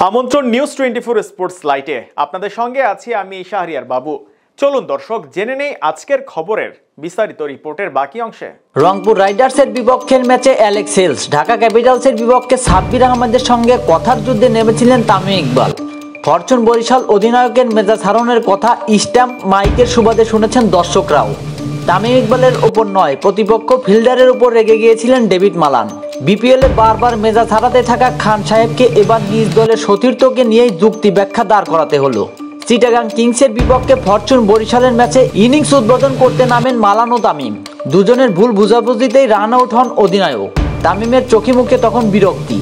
আমন্ত্রণ news 24 sports লাইটে আপনাদের সঙ্গে আছি আমি শাহরিয়ার বাবু। চলুন দর্শক জেনে নেই আজকের খবরের বিস্তারিত রিপোর্টের বাকি অংশে। রংপুর রাইডার্সের বিপক্ষের ম্যাচে অ্যালেক্স হেলস, ঢাকা ক্যাপিটালসের বিপক্ষে সাব্বির আহমেদের সঙ্গে কথার যুদ্ধে নেমেছিলেন তামিম ইকবাল। ফরচুন বরিশাল অধিনায়কের মেজাজ হারানোর কথা স্ট্যাম্প মাইকের সুবাদে শুনেছেন দর্শকরাও। তামিম ইকবালের ওপর নয়, প্রতিপক্ষ ফিল্ডারের উপর রেগে গিয়েছিলেন ডেভিড মালান। বিপিএলে বারবার মেজাজ হারাতে থাকা খান সাহেবকে এবার নিজ দলের সতীর্থকে নিয়েই যুক্তি ব্যাখ্যা দাঁড় করাতে হলো। চিটাগাং কিংসের বিপক্ষে ফরচুন বরিশালের ম্যাচে ইনিংস উদ্বোধন করতে নামেন মালান ও তামিম। দুজনের ভুল বুঝাবুঝিতেই রান আউট হন অধিনায়ক। তামিমের চোখে মুখে তখন বিরক্তি।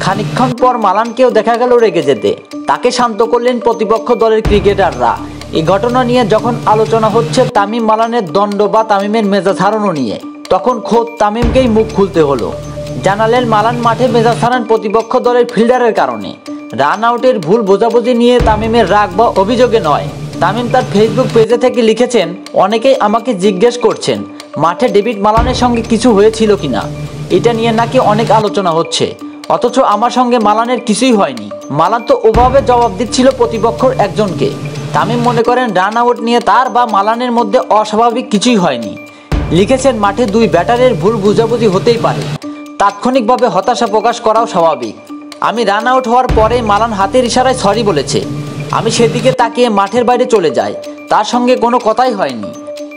খানিকক্ষণ পর মালানকেও দেখা গেল রেগে যেতে। তাকে শান্ত করলেন প্রতিপক্ষ দলের ক্রিকেটাররা। এই ঘটনা নিয়ে যখন আলোচনা হচ্ছে তামিম মালানের দণ্ড বা তামিমের মেজাজ হারানো নিয়ে, তখন খোদ তামিমকেই মুখ খুলতে হলো। জানালেন মালান মাঠে মেজাজ হারান প্রতিপক্ষ দলের ফিল্ডারের কারণে। রান আউটের ভুল বোঝাবুঝি নিয়ে তামিমের রাগ বা অভিযোগে নয়। তামিম তার ফেসবুক পেজে থেকে লিখেছেন, অনেকেই আমাকে জিজ্ঞেস করছেন মাঠে ডেভিড মালানের সঙ্গে কিছু হয়েছিল কিনা। এটা নিয়ে নাকি অনেক আলোচনা হচ্ছে, অথচ আমার সঙ্গে মালানের কিছুই হয়নি। মালান তো ওভাবে জবাব দিচ্ছিল প্রতিপক্ষর একজনকে। তামিম মনে করেন রান আউট নিয়ে তার বা মালানের মধ্যে অস্বাভাবিক কিছুই হয়নি। লিখেছেন, মাঠে দুই ব্যাটারের ভুল বুঝাবুঝি হতেই পারে, তাৎক্ষণিকভাবে হতাশা প্রকাশ করাও স্বাভাবিক। আমি রান আউট হওয়ার পরে মালান হাতের ইশারায় সরি বলেছে। আমি সেদিকে তাকিয়ে মাঠের বাইরে চলে যাই, তার সঙ্গে কোনো কথাই হয়নি।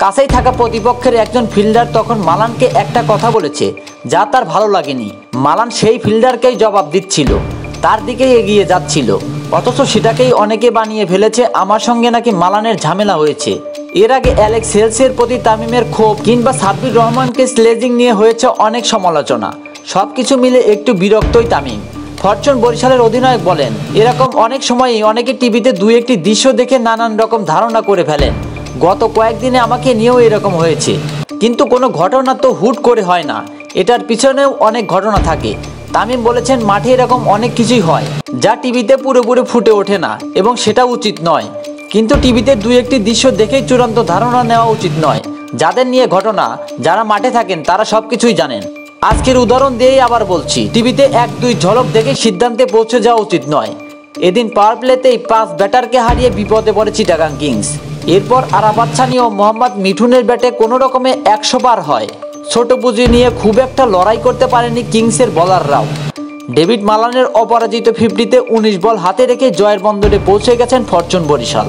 কাছেই থাকা প্রতিপক্ষের একজন ফিল্ডার তখন মালানকে একটা কথা বলেছে যা তার ভালো লাগেনি। মালান সেই ফিল্ডারকেই জবাব দিচ্ছিল, তার দিকেই এগিয়ে যাচ্ছিল, অথচ সেটাকেই অনেকে বানিয়ে ফেলেছে আমার সঙ্গে নাকি মালানের ঝামেলা হয়েছে। এর আগে অ্যালেক্স হেলসের প্রতি তামিমের ক্ষোভ কিংবা সাব্বির রহমানকে স্লেজিং নিয়ে হয়েছে অনেক সমালোচনা। সবকিছু মিলে একটু বিরক্তই তামিম। ফরচুন বরিশালের অধিনায়ক বলেন, এরকম অনেক সময়ই অনেকে টিভিতে দুই একটি দৃশ্য দেখে নানান রকম ধারণা করে ফেলেন। গত কয়েকদিনে আমাকে নিয়েও এরকম হয়েছে, কিন্তু কোনো ঘটনা তো হুট করে হয় না, এটার পিছনেও অনেক ঘটনা থাকে। তামিম বলেছেন, মাঠে এরকম অনেক কিছুই হয় যা টিভিতে পুরোপুরি ফুটে ওঠে না এবং সেটা উচিত নয়। কিন্তু টিভিতে দুই একটি দৃশ্য দেখেই চূড়ান্ত ধারণা নেওয়া উচিত নয়। যাদের নিয়ে ঘটনা, যারা মাঠে থাকেন তারা সবকিছুই জানেন। আজকের উদাহরণ দিয়েই আবার বলছি, টিভিতে এক দুই ঝলক দেখে সিদ্ধান্তে পৌঁছে যাওয়া উচিত নয়। এদিন পাওয়ার প্লেতেই 5 ব্যাটারকে হারিয়ে বিপদে পড়ে চিটাগাং কিংস। এরপর আরাফাত সানি ও মোহাম্মদ মিঠুনের ব্যাটে কোনো রকমে 100 পার হয়। ছোট পুঁজি নিয়ে খুব একটা লড়াই করতে পারেনি কিংসের বোলাররাও। ডেভিড মালানের অপরাজিত 50-তে 19 বল হাতে রেখে জয়ের বন্দরে পৌঁছে গেছেন ফরচুন বরিশাল।